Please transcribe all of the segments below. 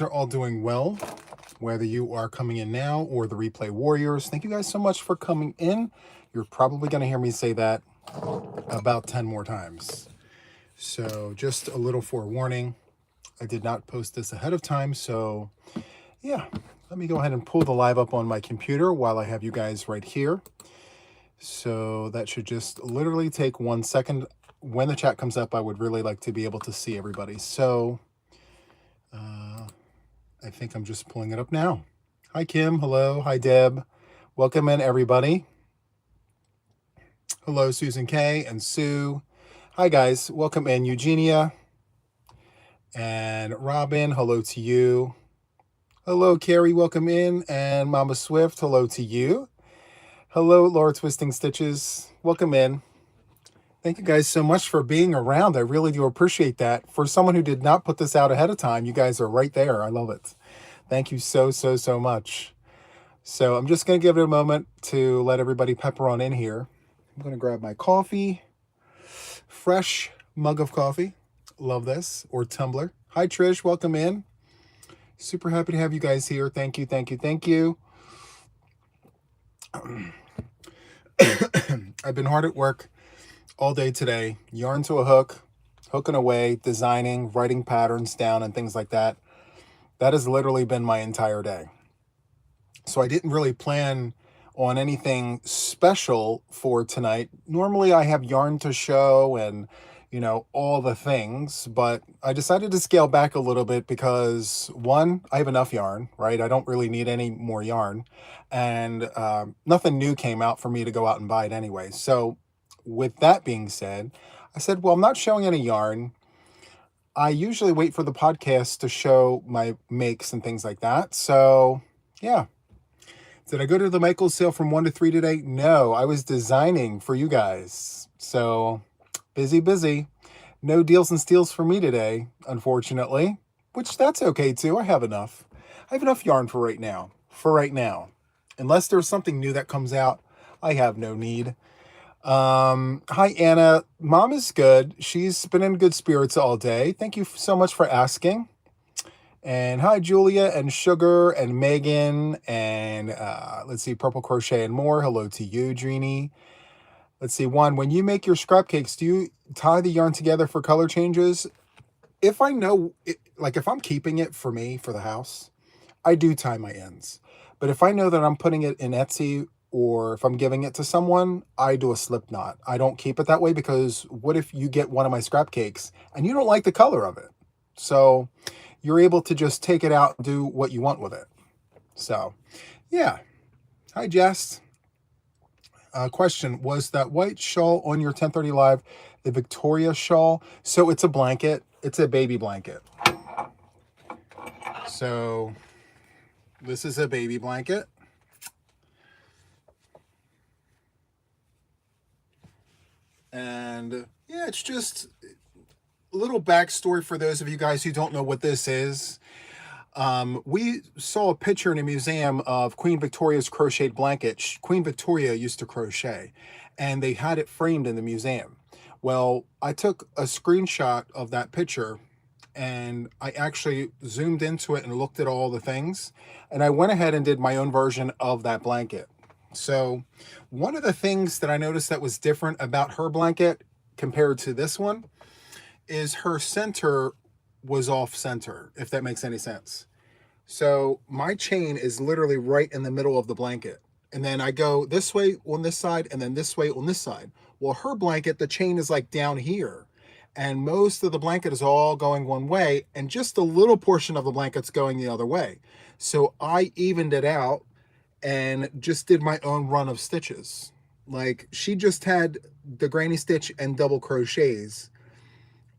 Are all doing well, whether you are coming in now or the replay warriors. Thank you guys so much for coming in. You're probably going to hear me say that about 10 more times. So just a little forewarning. I did not post this ahead of time. So yeah, let me go ahead and pull the live up on my computer while I have you guys right here. So that should just literally take 1 second. When the chat comes up, I would really like to be able to see everybody. So I think I'm just pulling it up now. Hi, Kim. Hello. Hi, Deb. Welcome in, everybody. Hello, Susan K. and Sue. Hi, guys. Welcome in, Eugenia. And Robin, hello to you. Hello, Carrie. Welcome in. And Mama Swift, hello to you. Hello, Laura Twisting Stitches. Welcome in. Thank you guys so much for being around. I really do appreciate that. For someone who did not put this out ahead of time, you guys are right there. I love it. Thank you so much. So I'm just going to give it a moment to let everybody pepper on in here. I'm going to grab my coffee. Fresh mug of coffee. Love this. Or tumbler. Hi, Trish. Welcome in. Super happy to have you guys here. Thank you. I've been hard at work all day today. Yarn to a hook, hooking away, designing, writing patterns down and things like that. That has literally been my entire day. So I didn't really plan on anything special for tonight. Normally I have yarn to show and, you know, all the things, but I decided to scale back a little bit because one, I have enough yarn, right? I don't really need any more yarn, and nothing new came out for me to go out and buy it anyway. So with that being said, I said, well, I'm not showing any yarn. I usually wait for the podcast to show my makes and things like that. So yeah. Did I go to the Michael's sale from 1 to 3 today? No, I was designing for you guys. So busy. No deals and steals for me today, unfortunately, which that's okay too. I have enough. I have enough yarn for right now. Unless there's something new that comes out, I have no need. Hi, Anna. Mom is good. She's been in good spirits all day. Thank you so much for asking. And hi, Julia and Sugar and Megan and let's see, Purple Crochet and more. Hello to you, Dreeny. Let's see, Juan, when you make your scrap cakes, do you tie the yarn together for color changes? If I know, like if I'm keeping it for me, for the house, I do tie my ends. But if I know that I'm putting it in Etsy or if I'm giving it to someone, I do a slip knot. I don't keep it that way because what if you get one of my scrap cakes and you don't like the color of it? So you're able to just take it out and do what you want with it. So yeah. Hi, Jess. Question, was that white shawl on your 10:30 live the Victoria shawl? So it's a blanket. It's a baby blanket. So this is a baby blanket. And yeah, it's just a little backstory for those of you guys who don't know what this is. We saw a picture in a museum of Queen Victoria's crocheted blanket. Queen Victoria used to crochet, and they had it framed in the museum. Well, I took a screenshot of that picture, and I actually zoomed into it and looked at all the things, and I went ahead and did my own version of that blanket. So one of the things that I noticed that was different about her blanket compared to this one is her center was off center, if that makes any sense. So my chain is literally right in the middle of the blanket. And then I go this way on this side and then this way on this side. Well, her blanket, the chain is like down here. And most of the blanket is all going one way and just a little portion of the blanket's going the other way. So I evened it out and just did my own run of stitches. Like she just had the granny stitch and double crochets.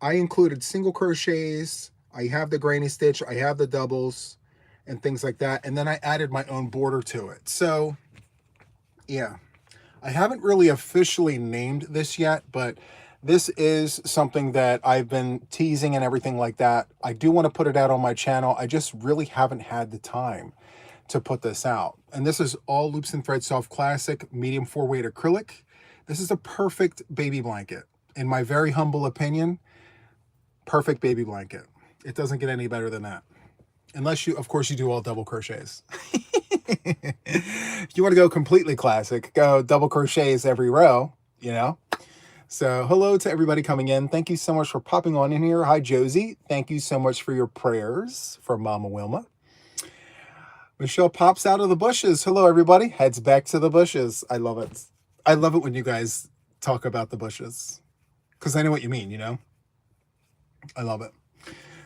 I included single crochets. I have the granny stitch. I have the doubles and things like that. And then I added my own border to it. So yeah, I haven't really officially named this yet, but this is something that I've been teasing and everything like that. I do want to put it out on my channel. I just really haven't had the time to put this out. And this is all Loops and Thread Soft Classic medium 4-weight acrylic. This is a perfect baby blanket. In my very humble opinion, perfect baby blanket. It doesn't get any better than that. Unless you, of course, you do all double crochets. If you want to go completely classic, go double crochets every row, you know? So hello to everybody coming in. Thank you so much for popping on in here. Hi, Josie. Thank you so much for your prayers for Mama Wilma. Michelle pops out of the bushes. Hello, everybody. Heads back to the bushes. I love it. I love it when you guys talk about the bushes because I know what you mean, you know? I love it.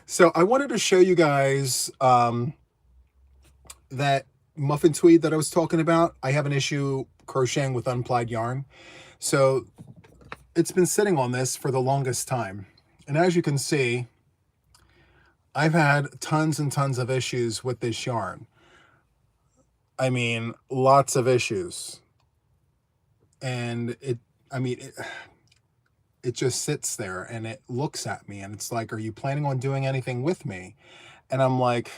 So I wanted to show you guys that muffin tweed that I was talking about. I have an issue crocheting with unplied yarn. So it's been sitting on this for the longest time. And as you can see, I've had tons and tons of issues with this yarn. I mean, lots of issues. And it just sits there and it looks at me and it's like, are you planning on doing anything with me? And I'm like,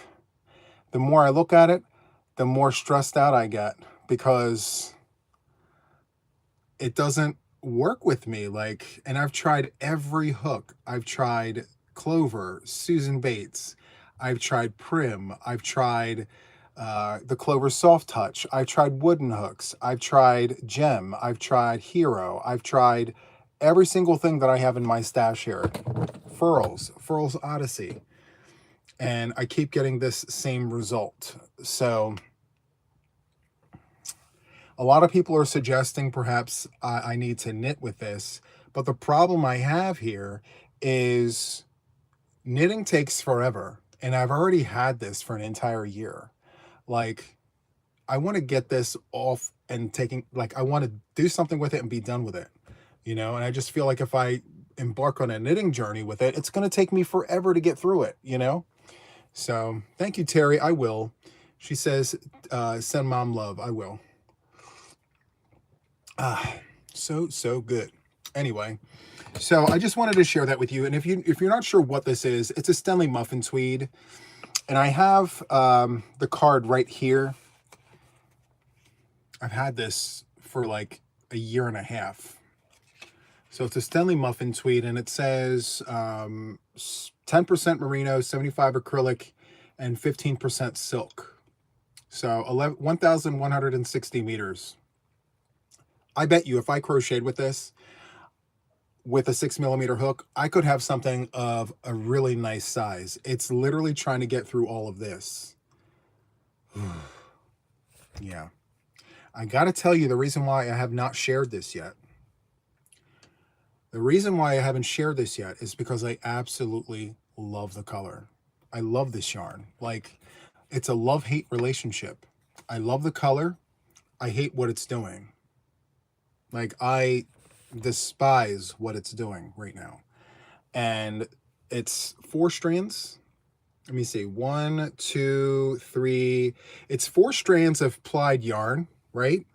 the more I look at it, the more stressed out I get because it doesn't work with me. Like, and I've tried every hook. I've tried Clover, Susan Bates. I've tried Prim. I've tried the Clover Soft Touch. I've tried wooden hooks. I've tried Gem. I've tried Hero. I've tried every single thing that I have in my stash here. Furls Odyssey. And I keep getting this same result. So a lot of people are suggesting perhaps I need to knit with this. But the problem I have here is knitting takes forever. And I've already had this for an entire year. Like, I want to get this off and I want to do something with it and be done with it, you know? And I just feel like if I embark on a knitting journey with it, it's going to take me forever to get through it, you know? So thank you, Terry. I will. She says, send mom love. I will. So good. Anyway, so I just wanted to share that with you. And if you're not sure what this is, it's a Stanley muffin tweed. And I have the card right here. I've had this for like a year and a half. So it's a Stanley muffin tweed, and it says 10% merino, 75 acrylic, and 15% silk. So 1,160 meters. I bet you if I crocheted with this, with a 6mm hook, I could have something of a really nice size. It's literally trying to get through all of this. Yeah. I got to tell you the reason why I have not shared this yet. The reason why I haven't shared this yet is because I absolutely love the color. I love this yarn. Like, it's a love-hate relationship. I love the color. I hate what it's doing. Like, I despise what it's doing right now. And it's 4 strands. Let me see. 1, 2, 3. It's 4 strands of plied yarn, right?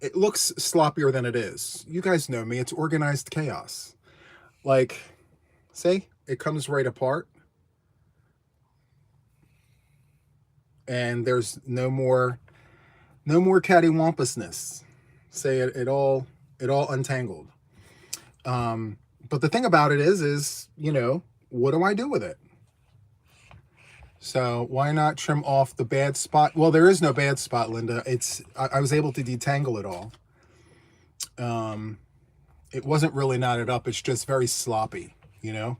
It looks sloppier than it is. You guys know me. It's organized chaos. Like, see? It comes right apart. And there's no more cattywampusness. Say it all untangled. But the thing about it is, you know, what do I do with it? So why not trim off the bad spot? Well, there is no bad spot, Linda. I was able to detangle it all. It wasn't really knotted up. It's just very sloppy, you know?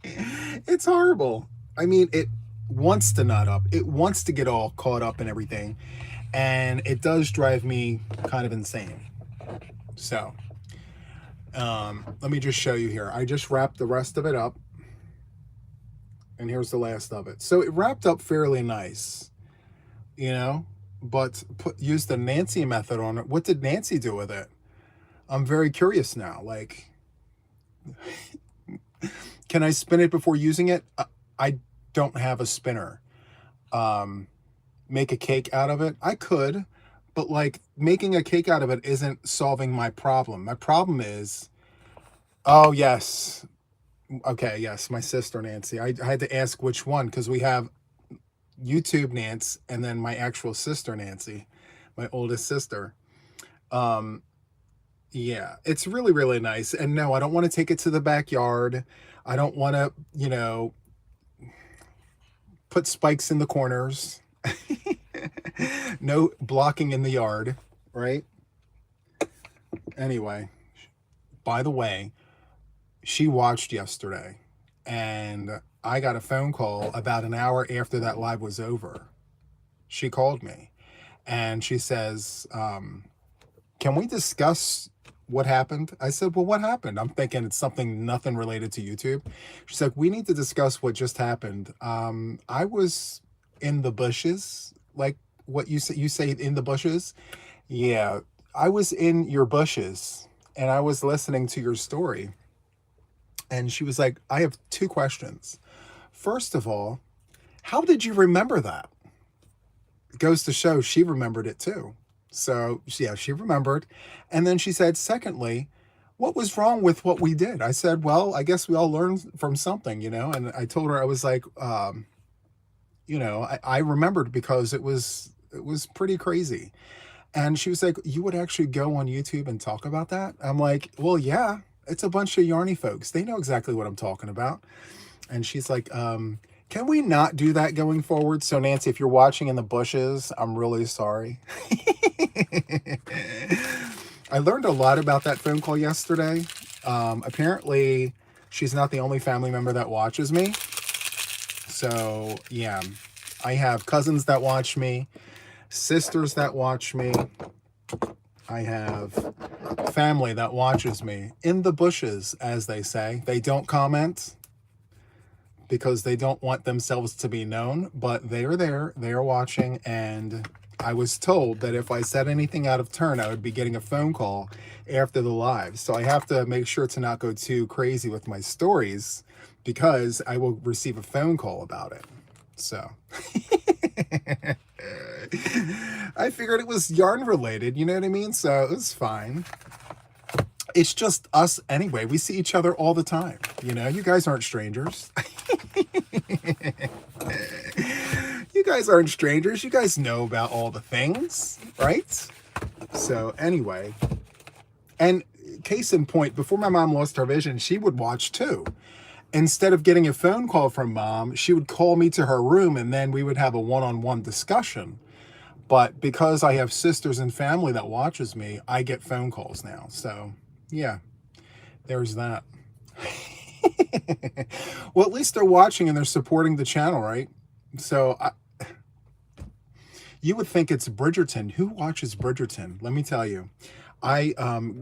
It's horrible. I mean, it wants to knot up. It wants to get all caught up and everything. And it does drive me kind of insane. So, let me just show you here. I just wrapped the rest of it up. And here's the last of it. So it wrapped up fairly nice, you know, but use the Nancy method on it. What did Nancy do with it? I'm very curious now. Like, can I spin it before using it? I don't have a spinner. Make a cake out of it? I could, but like making a cake out of it isn't solving my problem. My problem is, oh yes. Okay, yes, my sister Nancy. I had to ask which one because we have YouTube Nance and then my actual sister Nancy, my oldest sister. Yeah, it's really, really nice. And no, I don't want to take it to the backyard. I don't want to, you know, put spikes in the corners. No blocking in the yard, right? Anyway, by the way, she watched yesterday, and I got a phone call about an hour after that live was over. She called me and she says, can we discuss what happened? I said, well, what happened? I'm thinking it's nothing related to YouTube. She's like, we need to discuss what just happened. I was in the bushes, like what you say in the bushes. Yeah, I was in your bushes and I was listening to your story. And she was like, I have two questions. First of all, how did you remember that? It goes to show she remembered it too. So yeah, she remembered. And then she said, secondly, what was wrong with what we did? I said, well, I guess we all learned from something, you know? And I told her, I was like, you know, I remembered because it was pretty crazy. And she was like, you would actually go on YouTube and talk about that? I'm like, well, yeah, it's a bunch of yarny folks. They know exactly what I'm talking about. And she's like, can we not do that going forward? So Nancy, if you're watching in the bushes, I'm really sorry. I learned a lot about that phone call yesterday. Apparently, she's not the only family member that watches me. So yeah, I have cousins that watch me, sisters that watch me. I have family that watches me in the bushes, as they say. They don't comment because they don't want themselves to be known, but they are there, they are watching, and I was told that if I said anything out of turn, I would be getting a phone call after the live. So I have to make sure to not go too crazy with my stories because I will receive a phone call about it. So I figured it was yarn related, you know what I mean? So it was fine. It's just us anyway. We see each other all the time. You know, you guys aren't strangers. You guys aren't strangers. You guys know about all the things, right? So anyway, and case in point, before my mom lost her vision, she would watch too. Instead of getting a phone call from mom, she would call me to her room and then we would have a one-on-one discussion. But because I have sisters and family that watches me, I get phone calls now. So yeah, there's that. Well, at least they're watching and they're supporting the channel, right? So you would think it's Bridgerton. Who watches Bridgerton? Let me tell you. I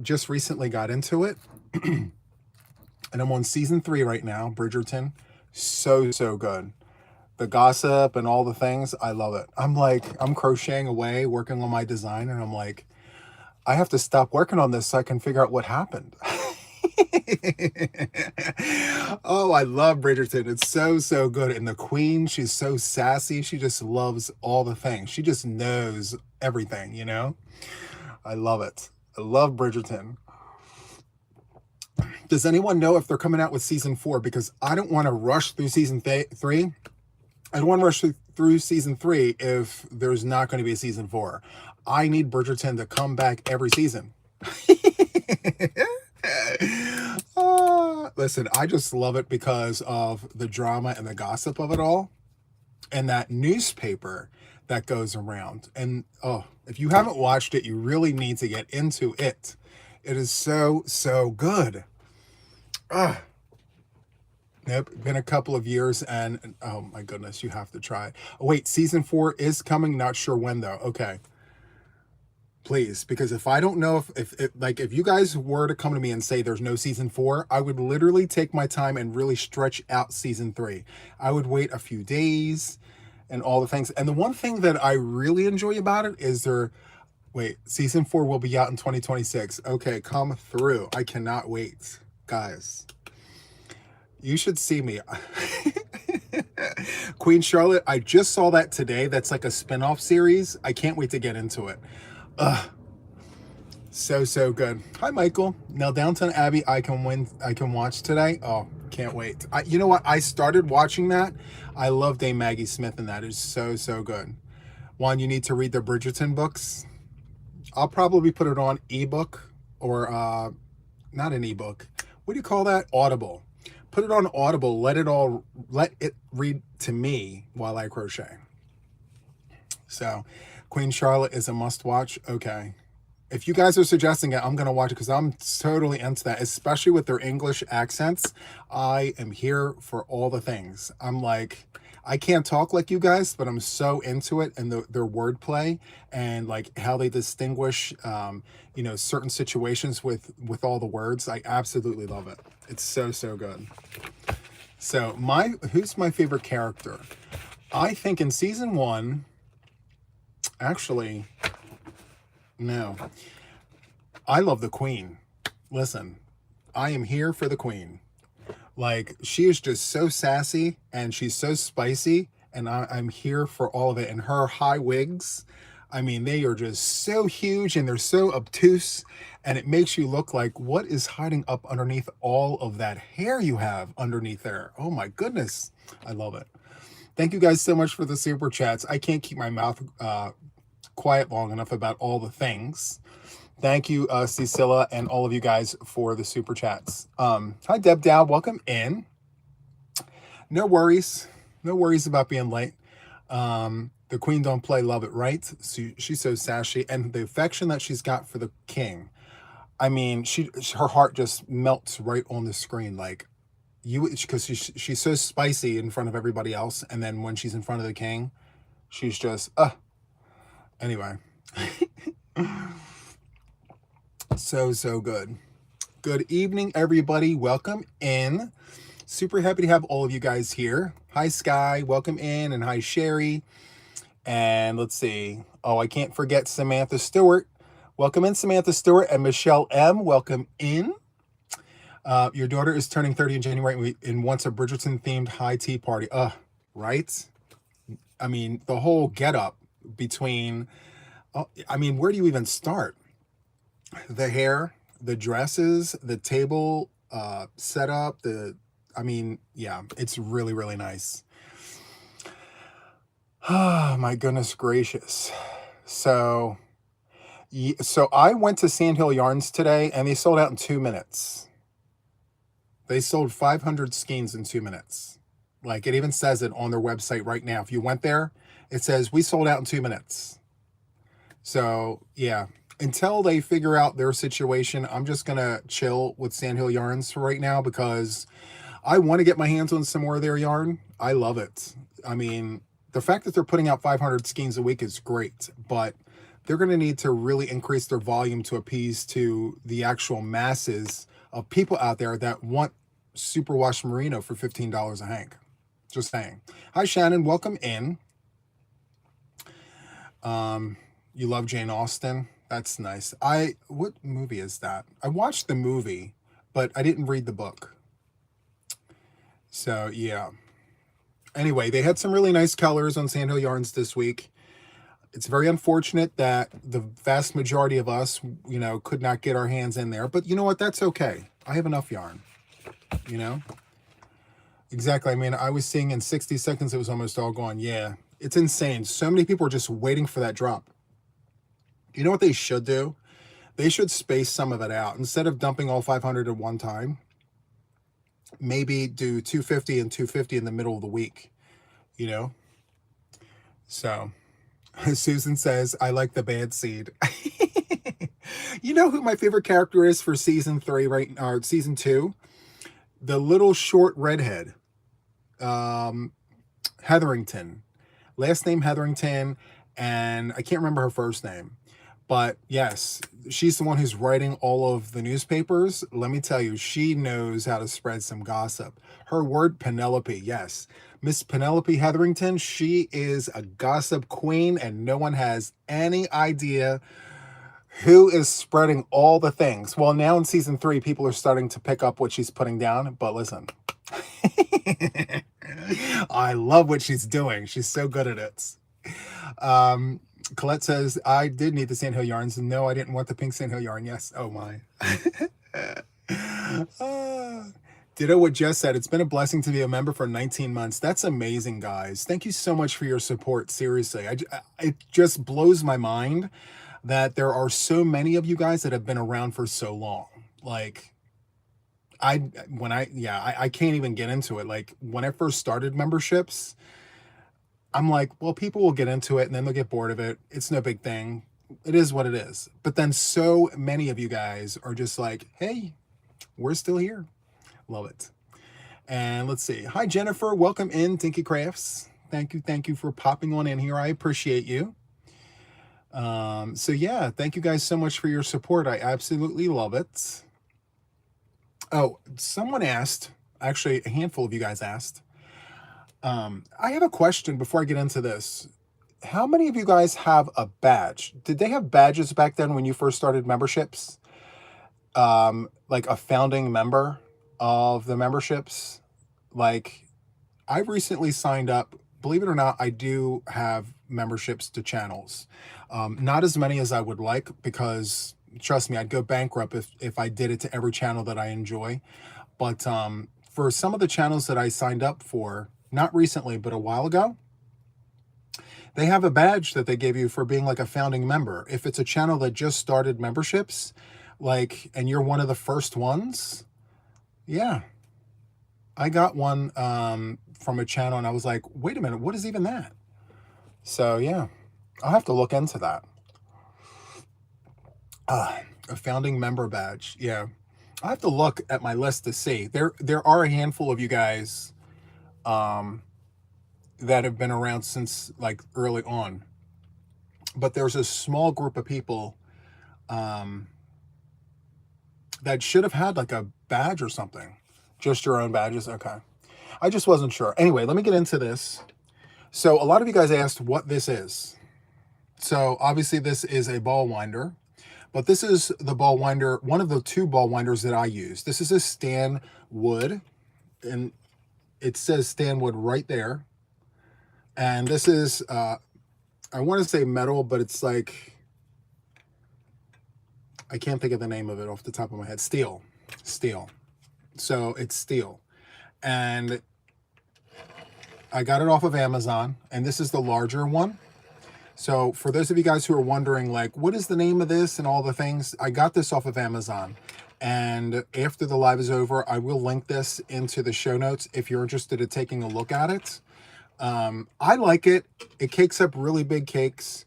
just recently got into it. And I'm on season 3 right now, Bridgerton. So good. The gossip and all the things, I love it. I'm crocheting away, working on my design, and I'm like, I have to stop working on this so I can figure out what happened. Oh, I love Bridgerton. It's so good. And the queen, she's so sassy. She just loves all the things. She just knows everything, you know? I love it. I love Bridgerton. Does anyone know if they're coming out with season 4? Because I don't want to rush through season 3. I don't want to rush through season 3 if there's not going to be a season 4. I need Bridgerton to come back every season. Listen, I just love it because of the drama and the gossip of it all. And that newspaper that goes around. And oh, if you haven't watched it, you really need to get into it. It is so good. Nope, been a couple of years and oh my goodness, you have to try. Oh wait, season 4 is coming, not sure when though. Okay. Please, because if I don't know if you guys were to come to me and say there's no season 4, I would literally take my time and really stretch out season 3. I would wait a few days and all the things. And the one thing that I really enjoy about it is season 4 will be out in 2026. Okay, come through. I cannot wait. Guys, you should see me. Queen Charlotte, I just saw that today. That's like a spin-off series. I can't wait to get into it. So good. Hi, Michael. Now, Downton Abbey, I can watch today. Oh, can't wait. You know what? I started watching that. I love Dame Maggie Smith, and that is so good. Juan, you need to read the Bridgerton books. I'll probably put it on ebook or not an ebook. What do you call that? Audible. Put it on Audible. Let it read to me while I crochet. So Queen Charlotte is a must watch. Okay. If you guys are suggesting it, I'm going to watch it because I'm totally into that, especially with their English accents. I am here for all the things. I'm like, I can't talk like you guys, but I'm so into it, and their wordplay and like how they distinguish, you know, certain situations with all the words. I absolutely love it. It's so, so good. So who's my favorite character? I think in season 1, actually, no, I love the Queen. Listen, I am here for the Queen. Like, she is just so sassy and she's so spicy, and I'm here for all of it. And her high wigs, I mean, they are just so huge and they're so obtuse, and it makes you look like, what is hiding up underneath all of that hair you have underneath there? Oh my goodness. I love it. Thank you guys so much for the super chats. I can't keep my mouth quiet long enough about all the things. Thank you, Cecilia, and all of you guys for the super chats. Hi, Deb Dow. Welcome in. No worries. No worries about being late. The Queen don't play, love it, right? She's so sassy. And the affection that she's got for the king. I mean, her heart just melts right on the screen. Like, because she's so spicy in front of everybody else. And then when she's in front of the king, she's just, anyway. So good. Good evening, everybody. Welcome in. Super happy to have all of you guys here. Hi, Sky. Welcome in. And hi, Sherry. And let's see. Oh, I can't forget Samantha Stewart. Welcome in, Samantha Stewart. And Michelle M. Welcome in. Your daughter is turning 30 in January and wants a Bridgerton-themed high tea party. Right? I mean, the whole get-up between... I mean, where do you even start? The hair, the dresses, the table setup, I mean, yeah, it's really, really nice. Oh, my goodness gracious. So I went to Sandhill Yarns today, and they sold out in 2 minutes. They sold 500 skeins in 2 minutes. Like, it even says it on their website right now. If you went there, it says, we sold out in 2 minutes. So, yeah. Until they figure out their situation, I'm just going to chill with Sandhill Yarns for right now, because I want to get my hands on some more of their yarn. I love it. I mean, the fact that they're putting out 500 skeins a week is great, but they're going to need to really increase their volume to appease to the actual masses of people out there that want superwash merino for $15 a hank. Just saying. Hi, Shannon. Welcome in. You love Jane Austen? That's nice. What movie is that? I watched the movie, but I didn't read the book. So, yeah. Anyway, they had some really nice colors on Sandhill Yarns this week. It's very unfortunate that the vast majority of us, you know, could not get our hands in there. But you know what? That's okay. I have enough yarn, you know? Exactly. I mean, I was seeing in 60 seconds it was almost all gone. Yeah, it's insane. So many people are just waiting for that drop. You know what they should do? They should space some of it out. Instead of dumping all 500 at one time, maybe do 250 and 250 in the middle of the week, you know? So, Susan says, I like the bad seed. You know who my favorite character is for season 3, right? Or season 2? The little short redhead. Hetherington. Last name Hetherington, and I can't remember her first name. But yes, she's the one who's writing all of the newspapers. Let me tell you, she knows how to spread some gossip. Her word, Penelope, yes. Miss Penelope Hetherington, she is a gossip queen, and no one has any idea who is spreading all the things. Well, now in season 3, people are starting to pick up what she's putting down. But listen, I love what she's doing. She's so good at it. Colette says, I did need the Sandhill Yarns. No, I didn't want the pink Sandhill yarn. Yes. Oh, my. Ditto what Jess said. It's been a blessing to be a member for 19 months. That's amazing, guys. Thank you so much for your support. Seriously. It just blows my mind that there are so many of you guys that have been around for so long. Like, I can't even get into it. Like when I first started memberships, I'm like, well, people will get into it and then they'll get bored of it. It's no big thing. It is what it is. But then so many of you guys are just like, hey, we're still here. Love it. And let's see. Hi, Jennifer. Welcome in, Dinky Crafts. Thank you for popping on in here. I appreciate you. So yeah, thank you guys so much for your support. I absolutely love it. Oh, someone asked, actually a handful of you guys asked, I have a question before I get into this. How many of you guys have a badge? Did they have badges back then when you first started memberships? Like a founding member of the memberships? Like, I recently signed up. Believe it or not, I do have memberships to channels. Not as many as I would like, because trust me, I'd go bankrupt if I did it to every channel that I enjoy. But for some of the channels that I signed up for, not recently, but a while ago, they have a badge that they give you for being like a founding member. If it's a channel that just started memberships, like, and you're one of the first ones, yeah. I got one from a channel and I was like, wait a minute, what is even that? So yeah, I'll have to look into that. A founding member badge. Yeah. I have to look at my list to see. There are a handful of you guys that have been around since like early on. But there's a small group of people that should have had like a badge or something. Just your own badges. Okay. I just wasn't sure. Anyway, let me get into this. So a lot of you guys asked what this is. So obviously this is a ball winder, but this is the ball winder, one of the two ball winders that I use. This is a Stan Wood, and it says Stan Wood right there. And this is, I want to say metal, but it's like, I can't think of the name of it off the top of my head. Steel. So it's steel. And I got it off of Amazon, and this is the larger one. So for those of you guys who are wondering, like, what is the name of this and all the things, I got this off of Amazon. And after the live is over, I will link this into the show notes if you're interested in taking a look at it. I like it. It cakes up really big cakes.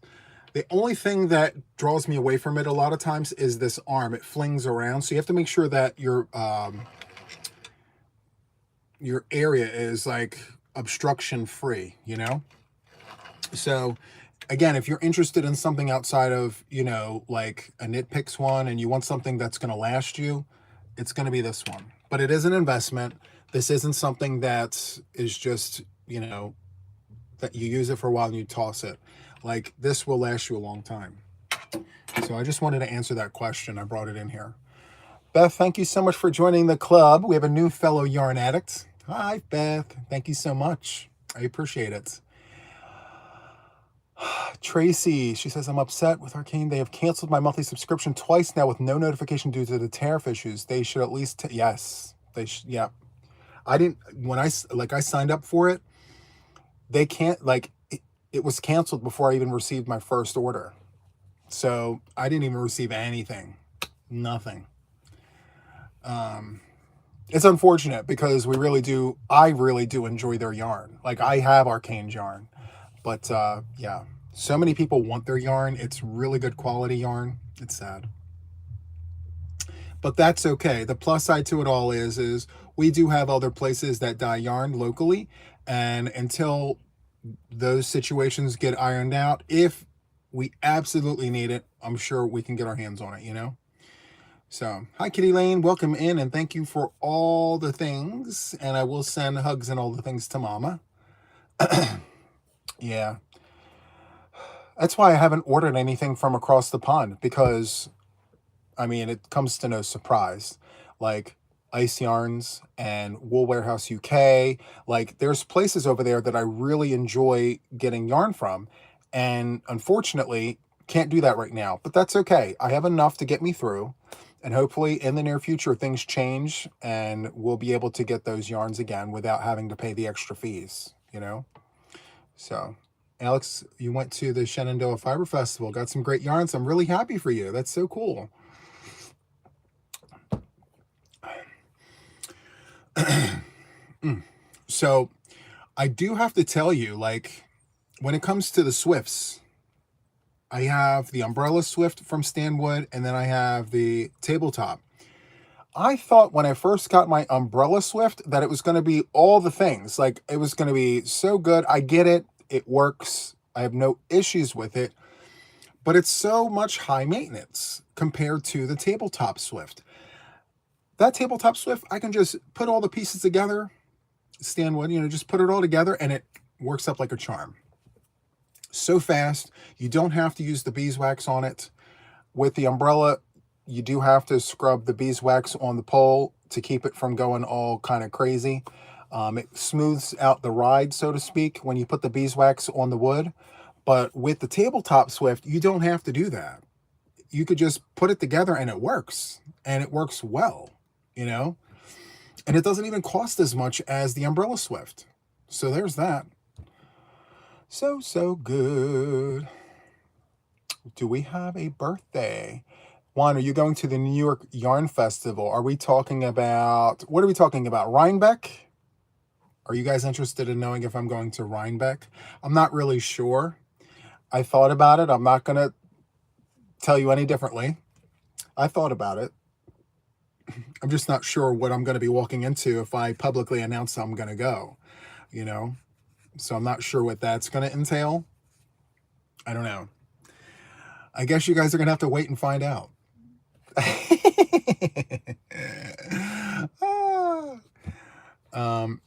The only thing that draws me away from it a lot of times is this arm. It flings around. So you have to make sure that your area is like obstruction free, you know? So again, if you're interested in something outside of, you know, like a Knit Picks one, and you want something that's going to last you, it's going to be this one. But it is an investment. This isn't something that is just, you know, that you use it for a while and you toss it. Like, this will last you a long time. So I just wanted to answer that question. I brought it in here. Beth, thank you so much for joining the club. We have a new fellow yarn addict. Hi, Beth. Thank you so much. I appreciate it. Tracy, she says, I'm upset with Arcane. They have canceled my monthly subscription twice now with no notification due to the tariff issues. They should at least, yes, they should, yeah. I didn't, when I signed up for it, they can't, like, it was canceled before I even received my first order. So I didn't even receive anything, nothing. It's unfortunate because I really do enjoy their yarn. Like, I have Arcane's yarn, but yeah, so many people want their yarn. It's really good quality yarn. It's sad, but that's okay. The plus side to it all is we do have other places that dye yarn locally, and until those situations get ironed out, if we absolutely need it, I'm sure we can get our hands on it, you know? So, hi, Kitty Lane. Welcome in, and thank you for all the things. And I will send hugs and all the things to Mama. Yeah. That's why I haven't ordered anything from across the pond, because, I mean, it comes to no surprise. Like, Ice Yarns and Wool Warehouse UK, like, there's places over there that I really enjoy getting yarn from. And unfortunately, can't do that right now. But that's okay. I have enough to get me through. And hopefully in the near future, things change and we'll be able to get those yarns again without having to pay the extra fees, you know? So, Alex, you went to the Shenandoah Fiber Festival, got some great yarns. I'm really happy for you. That's so cool. So I do have to tell you, like, when it comes to the Swifts, I have the umbrella Swift from Stanwood, and then I have the tabletop. I thought when I first got my umbrella Swift that it was going to be all the things. Like, it was going to be so good. I get it. It works. I have no issues with it. But it's so much high maintenance compared to the tabletop Swift. That tabletop Swift, I can just put all the pieces together, Stanwood, just put it all together, and it works up like a charm. So fast. You don't have to use the beeswax on it. With the umbrella, you do have to scrub the beeswax on the pole to keep it from going all kind of crazy. It smooths out the ride, so to speak, when you put the beeswax on the wood. But with the tabletop Swift, you don't have to do that. You could just put it together and it works. And it works well, And it doesn't even cost as much as the umbrella Swift. So there's that. So good. Do we have a birthday? Juan, are you going to the New York Yarn Festival? What are we talking about? Rhinebeck? Are you guys interested in knowing if I'm going to Rhinebeck? I'm not really sure. I thought about it. I'm not going to tell you any differently. I thought about it. I'm just not sure what I'm going to be walking into if I publicly announce I'm going to go, So I'm not sure what that's going to entail. I don't know. I guess you guys are going to have to wait and find out.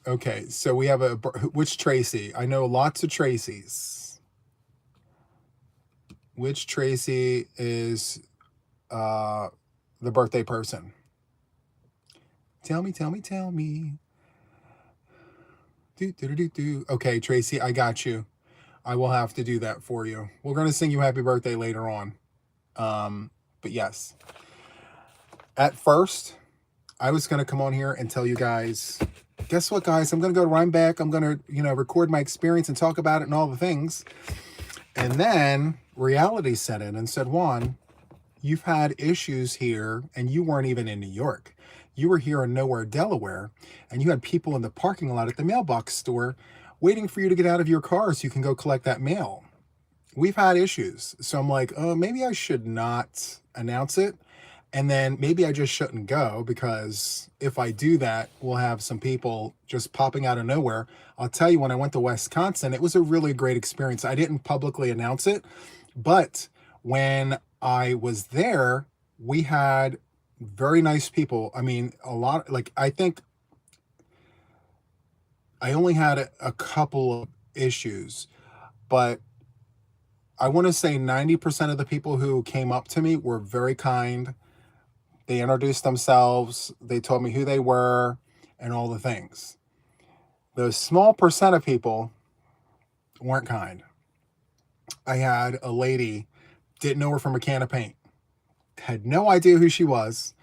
Okay, so we have which Tracy? I know lots of Tracys. Which Tracy is the birthday person? Tell me. Do. Okay, Tracy, I got you. I will have to do that for you. We're going to sing you happy birthday later on. But yes. At first, I was going to come on here and tell you guys, guess what, guys? I'm going to go to Rhinebeck. I'm going to, record my experience and talk about it and all the things. And then reality set in and said, Juan, you've had issues here and you weren't even in New York. You were here in nowhere, Delaware, and you had people in the parking lot at the mailbox store waiting for you to get out of your car so you can go collect that mail. We've had issues. So I'm like, oh, maybe I should not announce it. And then maybe I just shouldn't go, because if I do that, we'll have some people just popping out of nowhere. I'll tell you, when I went to Wisconsin, it was a really great experience. I didn't publicly announce it, but when I was there, we had very nice people. I mean, a lot, I think I only had a couple of issues, but I want to say 90% of the people who came up to me were very kind. They introduced themselves. They told me who they were and all the things. The small percent of people weren't kind. I had a lady, didn't know her from a can of paint, had no idea who she was.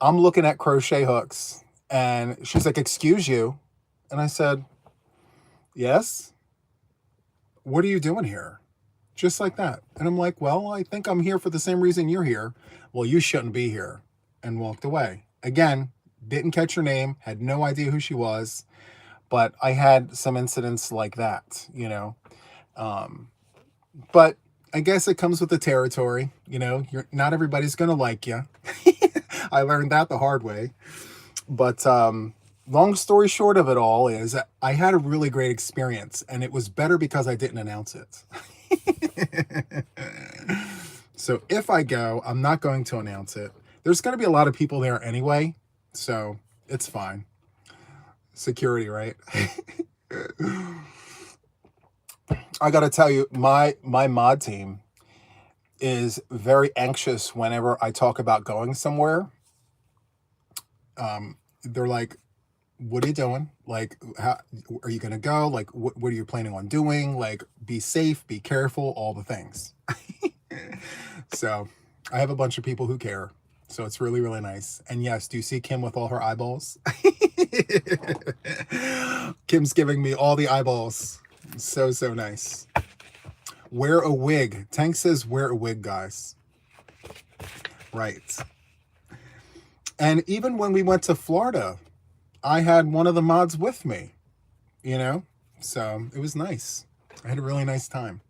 I'm looking at crochet hooks and she's like, excuse you. And I said, yes. What are you doing here? Just like that. And I'm like, well, I think I'm here for the same reason you're here. Well, you shouldn't be here. And walked away. Again, didn't catch her name, had no idea who she was, but I had some incidents like that, But I guess it comes with the territory, not everybody's going to like you. I learned that the hard way. But long story short of it all is I had a really great experience, and it was better because I didn't announce it. So if I go, I'm not going to announce it. There's going to be a lot of people there anyway, so it's fine. Security, right? I got to tell you, my mod team is very anxious whenever I talk about going somewhere. They're like, what are you doing? Like, how are you going to go? Like, what are you planning on doing? Like, be safe, be careful, all the things. So I have a bunch of people who care. So it's really, really nice. And yes, do you see Kim with all her eyeballs? Kim's giving me all the eyeballs. So nice. Wear a wig. Tank says wear a wig, guys. Right. And even when we went to Florida, I had one of the mods with me. you know? So it was nice. I had a really nice time.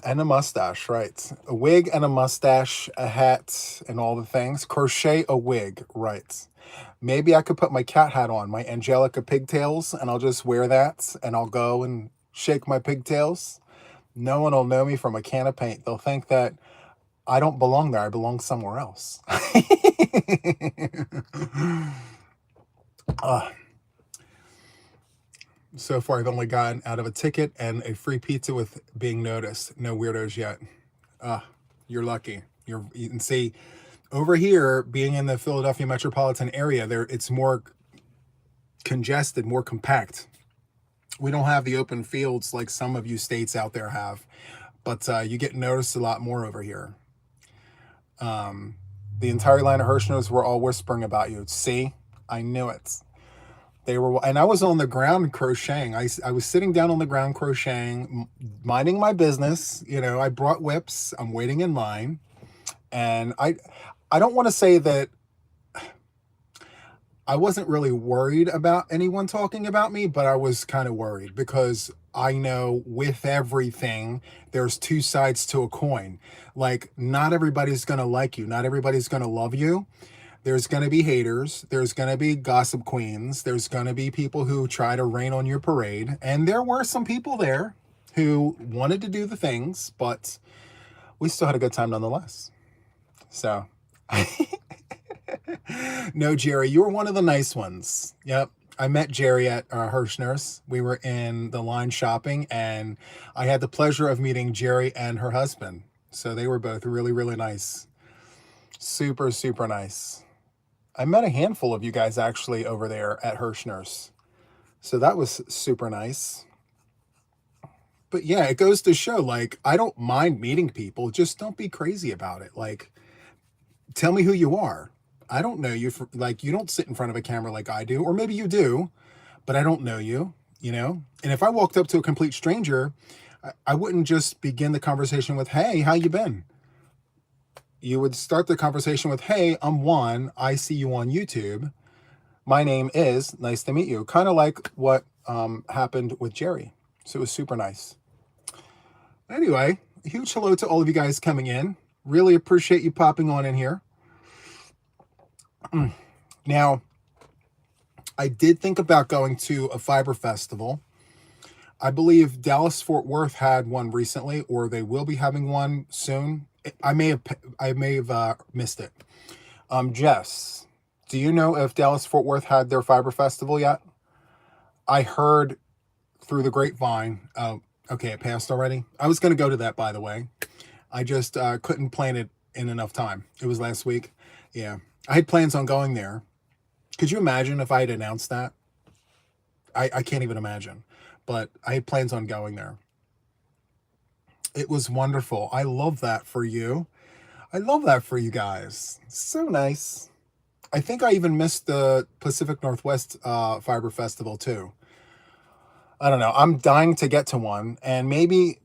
And a mustache, right? A wig and a mustache, a hat, and all the things. Crochet a wig, right? Maybe I could put my cat hat on, my Angelica pigtails, and I'll just wear that, and I'll go and shake my pigtails. No one will know me from a can of paint. They'll think that I don't belong there. I belong somewhere else. So far, I've only gotten out of a ticket and a free pizza with being noticed. No weirdos yet. You're lucky. You can see over here, being in the Philadelphia metropolitan area, there it's more congested, more compact. We don't have the open fields like some of you states out there have, but you get noticed a lot more over here. The entire line of Hirschners were all whispering about you. See, I knew it. They were, and I was on the ground crocheting. I was sitting down on the ground crocheting, minding my business. You know, I brought whips. I'm waiting in line, and I don't want to say that I wasn't really worried about anyone talking about me, but I was kind of worried because I know with everything, there's two sides to a coin. Like, not everybody's going to like you. Not everybody's going to love you. There's going to be haters. There's going to be gossip queens. There's going to be people who try to rain on your parade. And there were some people there who wanted to do the things, but we still had a good time nonetheless. So, no, Jerry, you were one of the nice ones. Yep. I met Jerry at Hirschner's. We were in the line shopping, and I had the pleasure of meeting Jerry and her husband. So they were both really, really nice. Super, super nice. I met a handful of you guys actually over there at Hirschner's. So that was super nice. But yeah, it goes to show, like, I don't mind meeting people. Just don't be crazy about it. Like, tell me who you are. I don't know you. Like, you don't sit in front of a camera like I do. Or maybe you do, but I don't know you, you know? And if I walked up to a complete stranger, I wouldn't just begin the conversation with, hey, how you been? You would start the conversation with, hey, I'm Juan. I see you on YouTube. My name is, nice to meet you. Kind of like what happened with Jerry. So it was super nice. Anyway, huge hello to all of you guys coming in. Really appreciate you popping on in here. Now, I did think about going to a fiber festival. I believe Dallas-Fort Worth had one recently, or they will be having one soon. I may have missed it. Jess, do you know if Dallas-Fort Worth had their fiber festival yet? I heard through the grapevine. Okay, it passed already. I was going to go to that, by the way. I just couldn't plan it in enough time. It was last week. Yeah, I had plans on going there. Could you imagine if I had announced that? I can't even imagine. But I had plans on going there. It was wonderful. I love that for you. I love that for you guys. So nice. I think I even missed the Pacific Northwest Fiber Festival too. I don't know. I'm dying to get to one, and maybe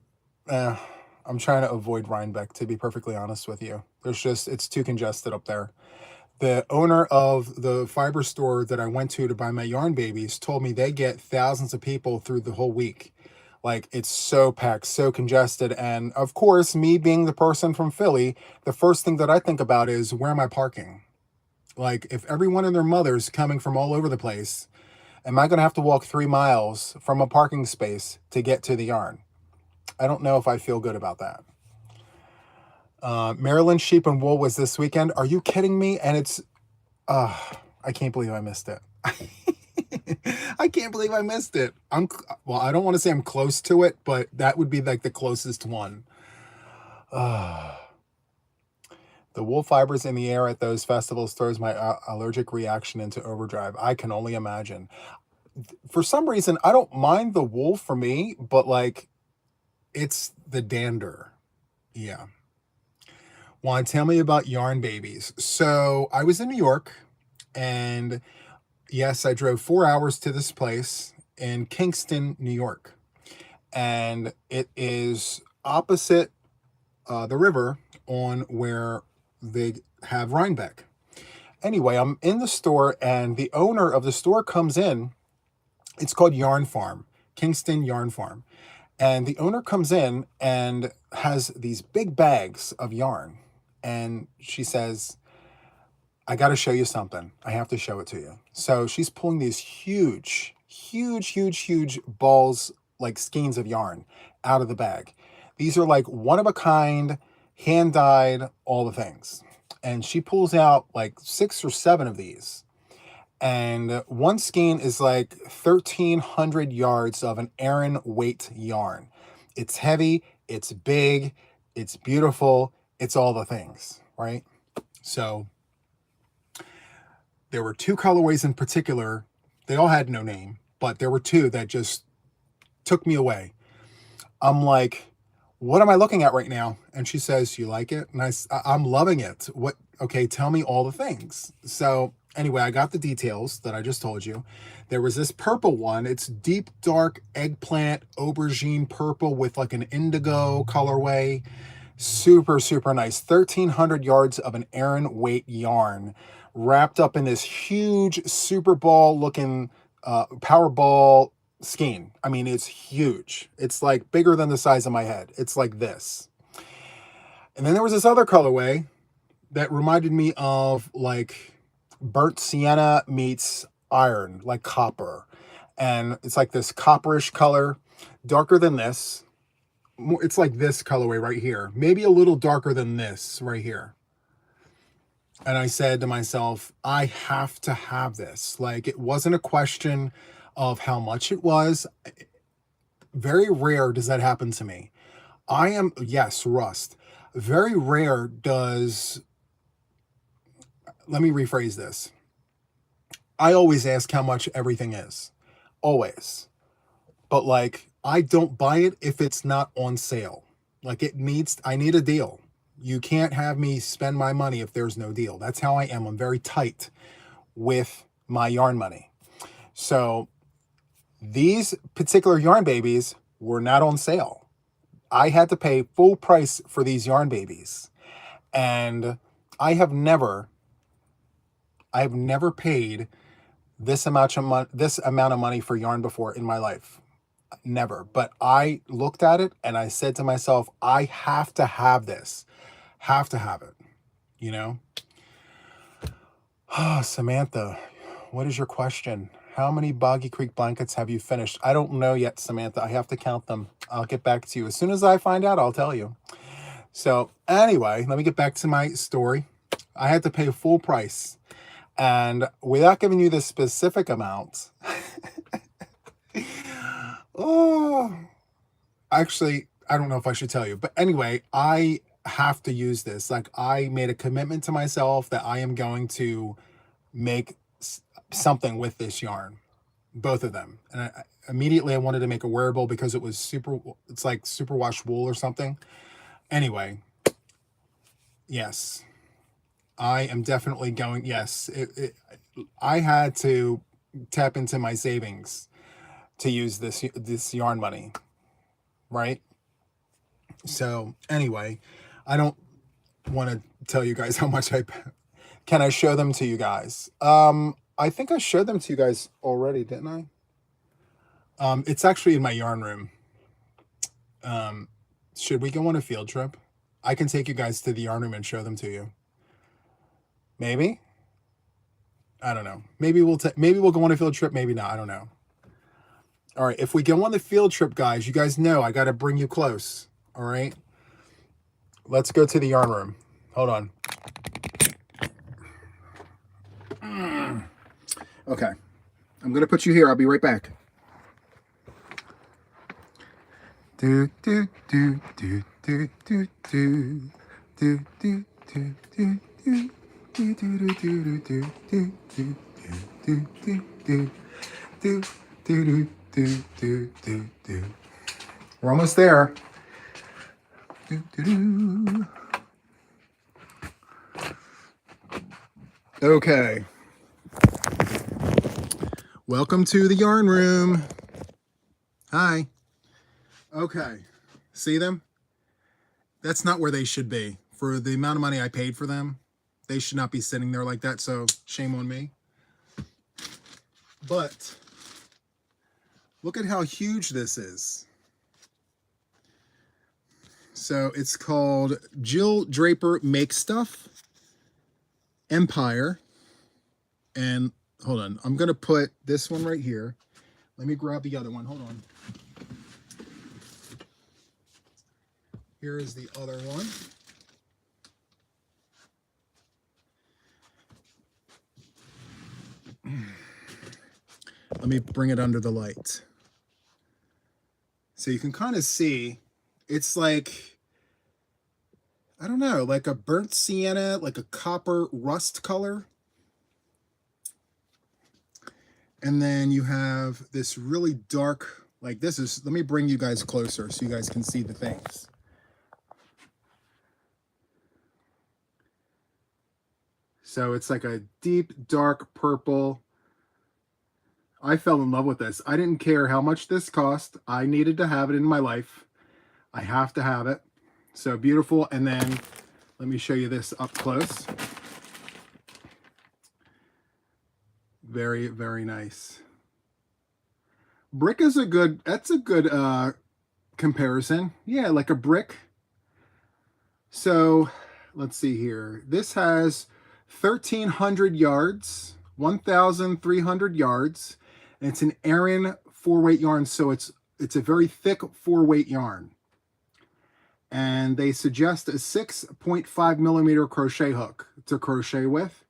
I'm trying to avoid Rhinebeck, to be perfectly honest with you. It's too congested up there. The owner of the fiber store that I went to buy my yarn babies told me they get thousands of people through the whole week. Like, it's so packed, so congested. And of course, me being the person from Philly, the first thing that I think about is, where am I parking? Like, if everyone and their mother's coming from all over the place, am I going to have to walk 3 miles from a parking space to get to the yarn? I don't know if I feel good about that. Maryland Sheep and Wool was this weekend. Are you kidding me? And it's, I can't believe I missed it. I can't believe I missed it. Well, I don't want to say I'm close to it, but that would be like the closest one. The wool fibers in the air at those festivals throws my allergic reaction into overdrive. I can only imagine. For some reason, I don't mind the wool for me, but like, it's the dander. Yeah. Want to tell me about yarn babies? So I was in New York, and yes, I drove 4 hours to this place in Kingston, New York. And it is opposite the river on where they have Rhinebeck. Anyway, I'm in the store, and the owner of the store comes in, It's called Yarn Farm, Kingston Yarn Farm. And the owner comes in and has these big bags of yarn. And she says, I got to show you something. I have to show it to you. So she's pulling these huge, huge, huge, huge balls, like skeins of yarn out of the bag. These are like one of a kind, hand dyed, all the things. And she pulls out like 6 or 7 of these. And one skein is like 1,300 yards of an Aran weight yarn. It's heavy, it's big, it's beautiful, it's all the things, right? So there were 2 colorways in particular. They all had no name, but there were 2 that just took me away. I'm like, what am I looking at right now? And she says, you like it? And I'm loving it. What? Okay, tell me all the things. So anyway, I got the details that I just told you. There was this purple one. It's deep, dark eggplant, aubergine purple with like an indigo colorway. Super, super nice. 1,300 yards of an Aran weight yarn wrapped up in this huge Super Ball looking Powerball skein. I mean, it's huge. It's like bigger than the size of my head. It's like this. And then there was this other colorway that reminded me of like burnt sienna meets iron, like copper. And it's like this copperish color, darker than this. It's like this colorway right here, maybe a little darker than this right here. And I said to myself, I have to have this. Like, it wasn't a question of how much it was. Very rare does that happen to me. Yes, rust. Very rare does, let me rephrase this. I always ask how much everything is. Always. But like, I don't buy it if it's not on sale. Like I need a deal. You can't have me spend my money if there's no deal. That's how I am. I'm very tight with my yarn money. So these particular yarn babies were not on sale. I had to pay full price for these yarn babies. And I have never paid this amount of money for yarn before in my life. Never. But I looked at it and I said to myself, I have to have this. Have to have it, you know? Oh, Samantha, what is your question? How many Boggy Creek blankets have you finished? I don't know yet, Samantha. I have to count them. I'll get back to you. As soon as I find out, I'll tell you. So anyway, let me get back to my story. I had to pay full price. And without giving you the specific amount, oh, actually, I don't know if I should tell you. But anyway, I have to use this. Like, I made a commitment to myself that I am going to make something with this yarn, both of them. And immediately I wanted to make a wearable because it was it's like superwash wool or something. Anyway, yes, I am definitely going. Yes, I had to tap into my savings to use this yarn money, right? So anyway, I don't want to tell you guys how much can I show them to you guys? I think I showed them to you guys already, didn't I? It's actually in my yarn room. Should we go on a field trip? I can take you guys to the yarn room and show them to you. Maybe? I don't know. Maybe we'll go on a field trip, maybe not. I don't know. All right, if we go on the field trip, guys, you guys know I got to bring you close. All right? Let's go to the yarn room. Hold on. Okay. I'm going to put you here. I'll be right back. Do do do do do do do do do do do do do do do do do do do. We're almost there. Okay. Welcome to the yarn room. Hi. Okay. See them? That's not where they should be. For the amount of money I paid for them, they should not be sitting there like that, so shame on me. But Look at how huge this is. So it's called Jill Draper Make Stuff Empire. And hold on, I'm going to put this one right here. Let me grab the other one. Hold on. Here is the other one. Let me bring it under the light. So you can kind of see, it's like, I don't know, like a burnt sienna, like a copper rust color. And then you have this really dark, like this is, let me bring you guys closer so you guys can see the things. So it's like a deep, dark purple. I fell in love with this. I didn't care how much this cost. I needed to have it in my life. I have to have it. So beautiful. And then let me show you this up close. Very, very nice. Brick is a good, that's a good comparison. Yeah, like a brick. So let's see here. This has 1,300 yards, 1,300 yards. And it's an Aran 4-weight yarn, so it's a very thick 4-weight yarn. And they suggest a 6.5 millimeter crochet hook to crochet with.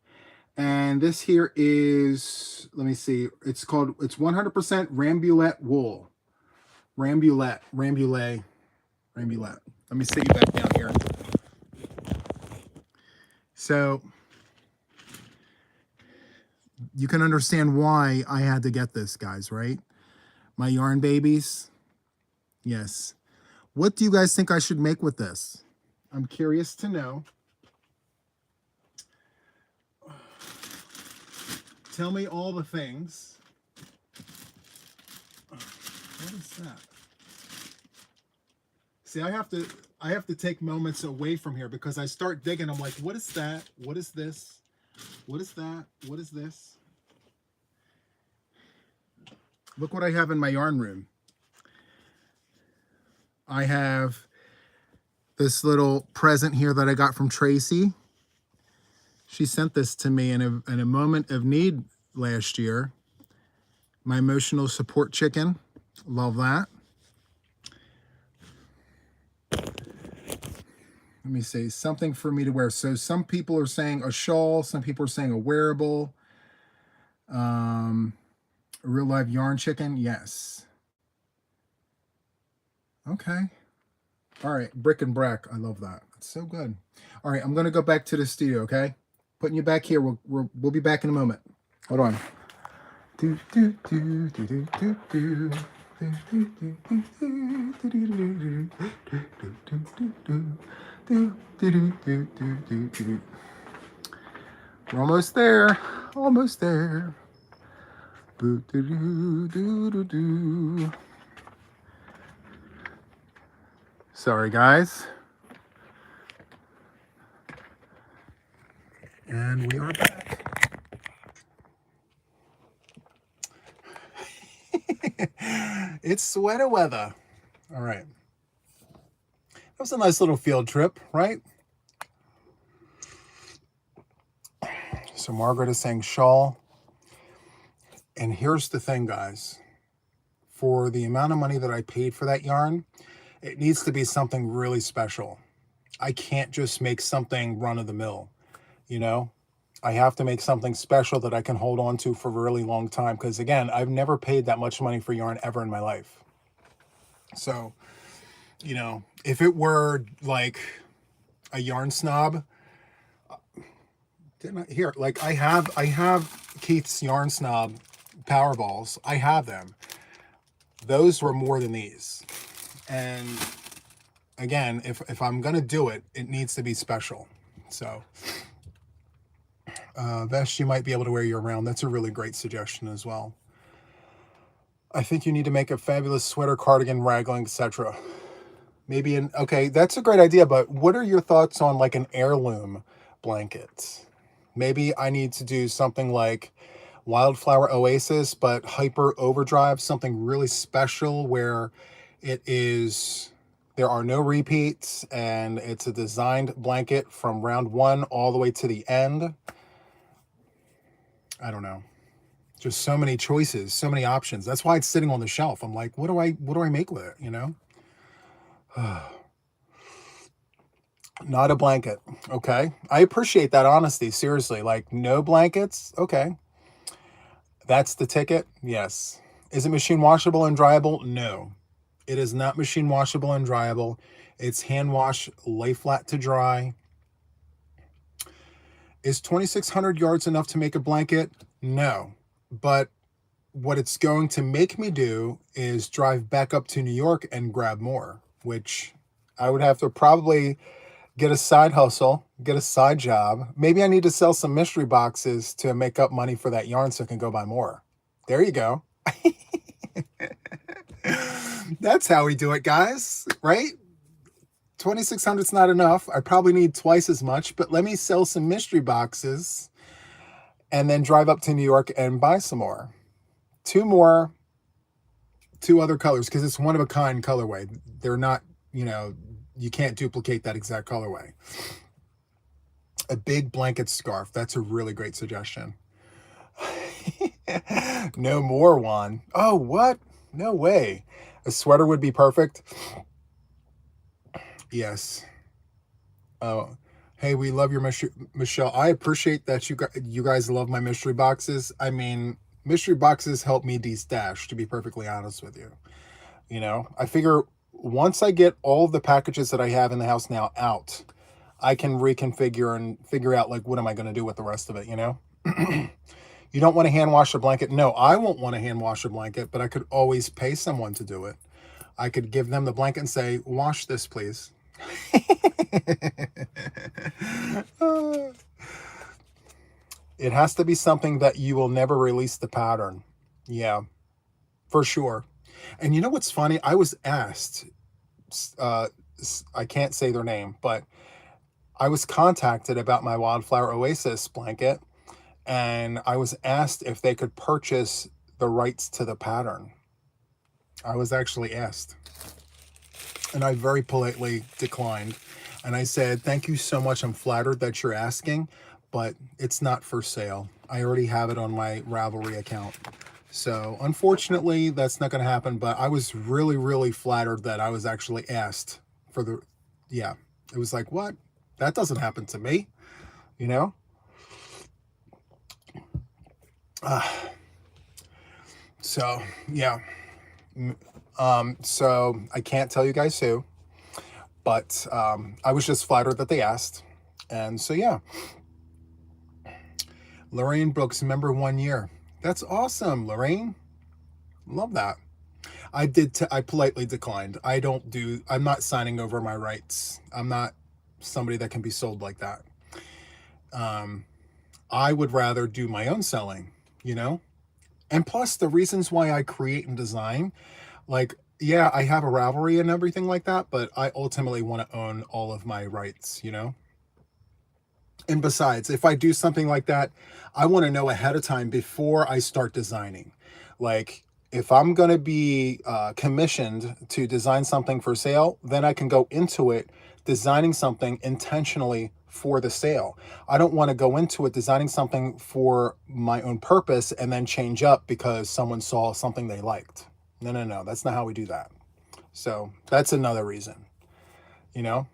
And this here is, let me see, it's 100% Rambulette wool. Rambulette. Let me sit you back down here. So you can understand why I had to get this, guys, right? My yarn babies. Yes. What do you guys think I should make with this? I'm curious to know. Tell me all the things. What is that? See, I have to take moments away from here because I start digging. I'm like, what is that? What is this? What is that? What is this? Look what I have in my yarn room. I have this little present here that I got from Tracy. She sent this to me in a moment of need last year. My emotional support chicken. Love that. Let me see, something for me to wear. So some people are saying a shawl. Some people are saying a wearable. A real live yarn chicken. Yes. Okay. All right. Brick and Brack. I love that. It's so good. All right. I'm going to go back to the studio. Okay. Putting you back here. We'll be back in a moment. Hold on. We're almost there. Almost there. Sorry, guys. And we are back. It's sweater weather. All right. That was a nice little field trip, right? So Margaret is saying shawl. And here's the thing, guys. For the amount of money that I paid for that yarn, it needs to be something really special. I can't just make something run-of-the-mill, you know? I have to make something special that I can hold on to for a really long time. Because again, I've never paid that much money for yarn ever in my life. So, you know, if it were like a yarn snob, didn't I here? Like I have Keith's yarn snob power balls. I have them. Those were more than these. And again, if I'm gonna do it, it needs to be special. So vest you might be able to wear year round. That's a really great suggestion as well. I think you need to make a fabulous sweater, cardigan, raglan, etc. Maybe okay, that's a great idea, but what are your thoughts on like an heirloom blanket? Maybe I need to do something like Wildflower Oasis, but Hyper Overdrive, something really special where it is, there are no repeats, and it's a designed blanket from round one all the way to the end. I don't know. Just so many choices, so many options. That's why it's sitting on the shelf. I'm like, what do I make with it, you know? Not a blanket. Okay. I appreciate that honesty. Seriously. Like, no blankets. Okay. That's the ticket. Yes. Is it machine washable and dryable? No. It is not machine washable and dryable. It's hand wash, lay flat to dry. Is 2,600 yards enough to make a blanket? No. But what it's going to make me do is drive back up to New York and grab more, which I would have to probably get a side hustle, get a side job. Maybe I need to sell some mystery boxes to make up money for that yarn so I can go buy more. There you go. That's how we do it, guys, right? 2,600 is not enough. I probably need twice as much, but let me sell some mystery boxes and then drive up to New York and buy some more. Two other colors, because it's one of a kind colorway. They're not, you know, you can't duplicate that exact colorway. A big blanket scarf. That's a really great suggestion. No more, Juan. Oh, what? No way. A sweater would be perfect. Yes. Oh, hey, we love your Michelle. I appreciate that you guys love my mystery boxes. I mean, mystery boxes help me de-stash, to be perfectly honest with you. You know, I figure once I get all of the packages that I have in the house now out, I can reconfigure and figure out, like, what am I going to do with the rest of it, you know? You don't want to hand wash a blanket? No, I won't want to hand wash a blanket, but I could always pay someone to do it. I could give them the blanket and say, wash this, please. It has to be something that you will never release the pattern. Yeah, for sure. And you know what's funny? I was asked, I can't say their name, but I was contacted about my Wildflower Oasis blanket, and I was asked if they could purchase the rights to the pattern. I was actually asked, and I very politely declined. And I said, thank you so much. I'm flattered that you're asking, but it's not for sale. I already have it on my Ravelry account. So unfortunately, that's not going to happen. But I was really, really flattered that I was actually asked for the, yeah. It was like, what? That doesn't happen to me, you know? So, yeah. So I can't tell you guys who, but I was just flattered that they asked. And so, yeah. Lorraine Brooks, member 1 year. That's awesome, Lorraine. Love that. I politely declined. I'm not signing over my rights. I'm not somebody that can be sold like that. I would rather do my own selling, you know? And plus, the reasons why I create and design, like, yeah, I have a Ravelry and everything like that, but I ultimately want to own all of my rights, you know? And besides, if I do something like that, I want to know ahead of time before I start designing. Like, if I'm going to be commissioned to design something for sale, then I can go into it designing something intentionally for the sale. I don't want to go into it designing something for my own purpose and then change up because someone saw something they liked. No. That's not how we do that. So that's another reason, you know?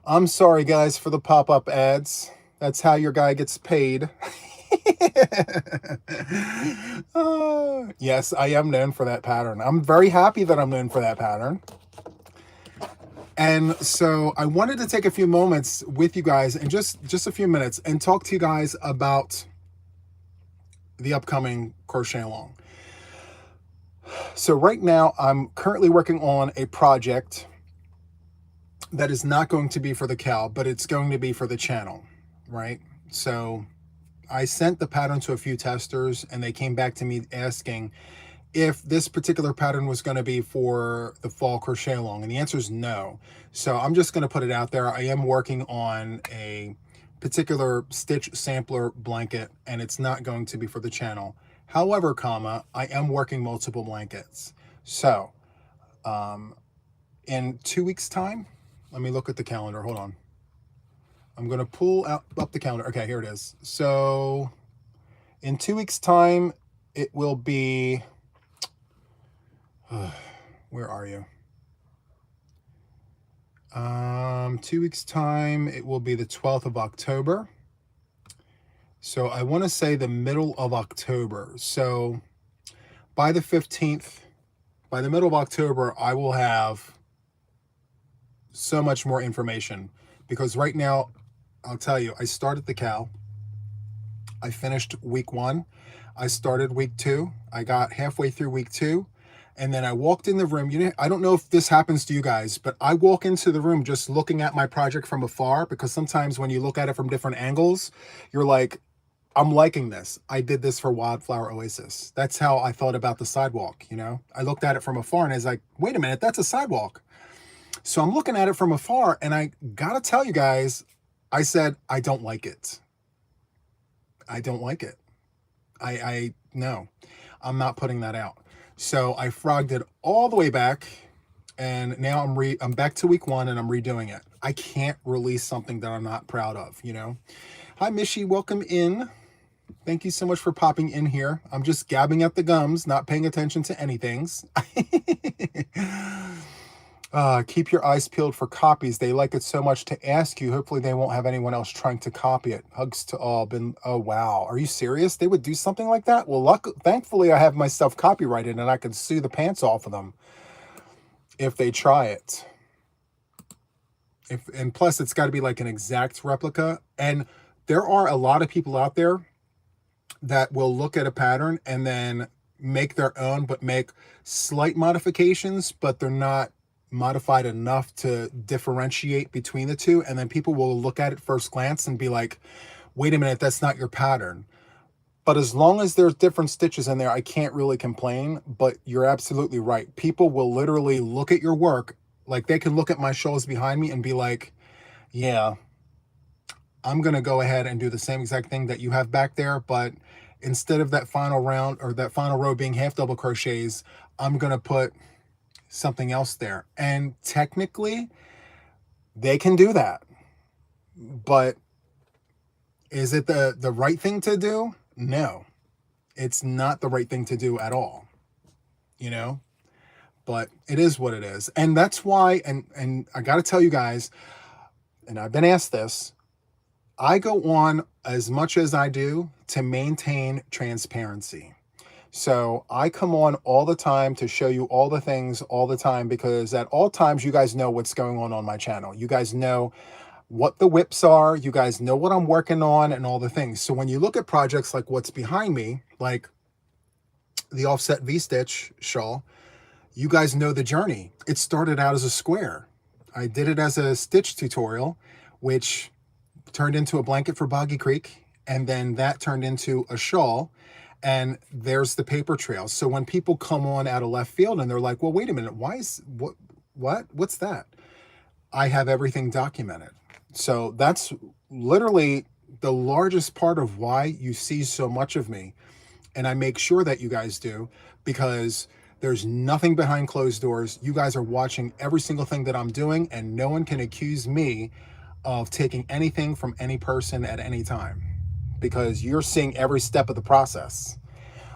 I'm sorry, guys, for the pop-up ads. That's how your guy gets paid. Yes, I am known for that pattern. I'm very happy that I'm known for that pattern. And so I wanted to take a few moments with you guys, and just a few minutes, and talk to you guys about the upcoming crochet along. So right now I'm currently working on a project that is not going to be for the cow, but it's going to be for the channel, right? So I sent the pattern to a few testers, and they came back to me asking if this particular pattern was going to be for the fall crochet along, and the answer is no. So I'm just going to put it out there. I am working on a particular stitch sampler blanket, and it's not going to be for the channel. However, comma, I am working multiple blankets. So, in 2 weeks' time, let me look at the calendar. Hold on. I'm going to pull up the calendar. Okay, here it is. So, in 2 weeks' time, it will be... where are you? 2 weeks' time, it will be the 12th of October. So I want to say the middle of October. So by the 15th, by the middle of October, I will have so much more information, because right now, I'll tell you, I started the cow. I finished week 1. I started week 2. I got halfway through week 2. And then I walked in the room. You know, I don't know if this happens to you guys, but I walk into the room just looking at my project from afar, because sometimes when you look at it from different angles, you're like, I'm liking this. I did this for Wildflower Oasis. That's how I thought about the sidewalk, you know? I looked at it from afar and I was like, wait a minute, that's a sidewalk. So I'm looking at it from afar, and I gotta tell you guys, I said, I don't like it. I don't like it. No, I'm not putting that out. So I frogged it all the way back, and now I'm back to week 1 and I'm redoing it. I can't release something that I'm not proud of, you know? Hi, Mishi, welcome in. Thank you so much for popping in here. I'm just gabbing at the gums, not paying attention to anything. Keep your eyes peeled for copies. They like it so much to ask you. Hopefully they won't have anyone else trying to copy it. Hugs to all. Oh, wow. Are you serious? They would do something like that? Well, thankfully I have my stuff copyrighted and I can sue the pants off of them if they try it. And plus, it's got to be like an exact replica. And there are a lot of people out there that will look at a pattern and then make their own, but make slight modifications, but they're not modified enough to differentiate between the two. And then people will look at it first glance and be like, wait a minute, that's not your pattern. But as long as there's different stitches in there, I can't really complain. But you're absolutely right. People will literally look at your work. Like, they can look at my shawls behind me and be like, yeah, I'm going to go ahead and do the same exact thing that you have back there. But instead of that final round or that final row being half double crochets, I'm going to put something else there. And technically, they can do that. But is it the right thing to do? No, it's not the right thing to do at all, you know? But it is what it is. And that's why, and I got to tell you guys, and I've been asked this, I go on as much as I do to maintain transparency. So I come on all the time to show you all the things all the time, because at all times, you guys know what's going on my channel. You guys know what the whips are. You guys know what I'm working on and all the things. So when you look at projects like what's behind me, like the offset V-stitch shawl, you guys know the journey. It started out as a square. I did it as a stitch tutorial, which turned into a blanket for Boggy Creek. And then that turned into a shawl. And there's the paper trail. So when people come on out of left field and they're like, well, wait a minute, what's that? I have everything documented. So that's literally the largest part of why you see so much of me. And I make sure that you guys do, because there's nothing behind closed doors. You guys are watching every single thing that I'm doing, and no one can accuse me of taking anything from any person at any time, because you're seeing every step of the process.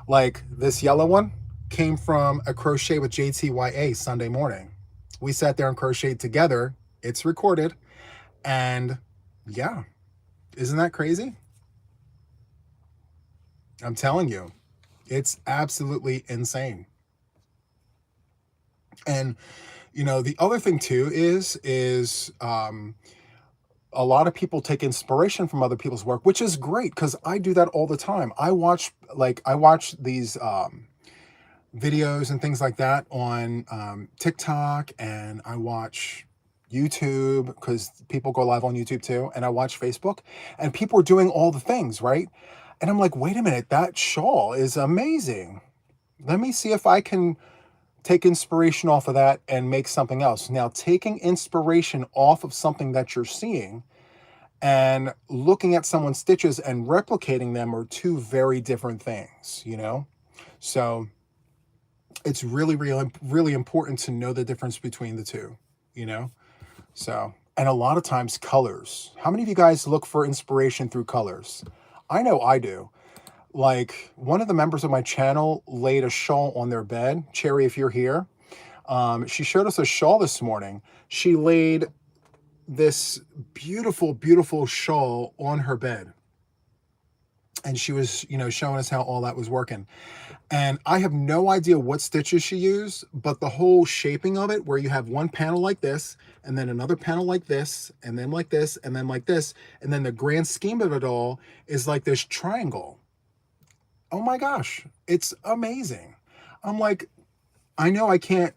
Like this yellow one came from a crochet with JTYA Sunday morning. We sat there and crocheted together. It's recorded. And yeah, isn't that crazy? I'm telling you, it's absolutely insane. And, you know, the other thing too is a lot of people take inspiration from other people's work, which is great, because I do that all the time. I watch these videos and things like that on TikTok, and I watch YouTube, because people go live on YouTube too, and I watch Facebook, and people are doing all the things, right? And I'm like, wait a minute, that shawl is amazing. Let me see if I can take inspiration off of that and make something else. Now, taking inspiration off of something that you're seeing And looking at someone's stitches and replicating them are two very different things, you know? So it's really, really, really important to know the difference between the two, you know? So, and a lot of times colors. How many of you guys look for inspiration through colors? I know I do. Like, one of the members of my channel laid a shawl on their bed. Cherry, if you're here, she showed us a shawl this morning. She laid this beautiful, beautiful shawl on her bed. And she was, you know, showing us how all that was working. And I have no idea what stitches she used, but the whole shaping of it, where you have one panel like this, and then another panel like this, and then like this, and then like this, and then the grand scheme of it all is like this triangle. Oh my gosh, it's amazing. I'm like, I know I can't,